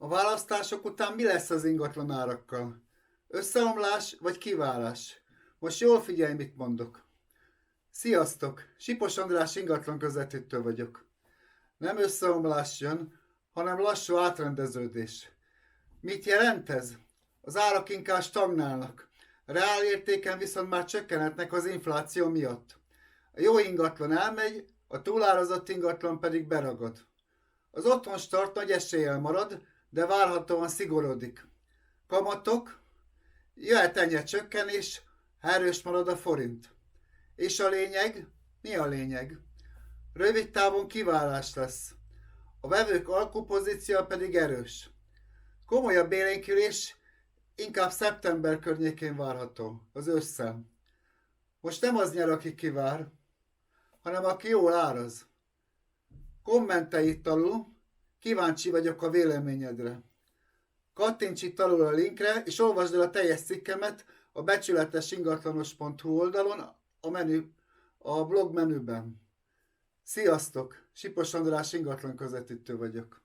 A választások után mi lesz az ingatlan árakkal? Összeomlás vagy kiválás? Most jól figyelj, mit mondok. Sziasztok! Sipos András ingatlan közvetítő vagyok. Nem összeomlás jön, hanem lassú átrendeződés. Mit jelent ez? Az árak inkább stagnálnak. A reálértéken viszont már csökkenhetnek az infláció miatt. A jó ingatlan elmegy, a túlárazott ingatlan pedig beragad. Az otthonstart nagy eséllyel marad, de várhatóan szigorodik. Kamatok, jöhet enyhe csökkenés, ha erős marad a forint. És a lényeg? Mi a lényeg? Rövid távon kiválás lesz. A vevők alkupozíciója pedig erős. Komolyabb élénkülés inkább szeptember környékén várható, az ősszel. Most nem az nyer, aki kivár, hanem aki jól áraz. Kommentelj itt alul, kíváncsi vagyok a véleményedre. Kattints itt alul a linkre, és olvasd el a teljes cikkemet a becsületesingatlanos.hu oldalon a blog menüben. Sziasztok! Sipos András ingatlan közvetítő vagyok.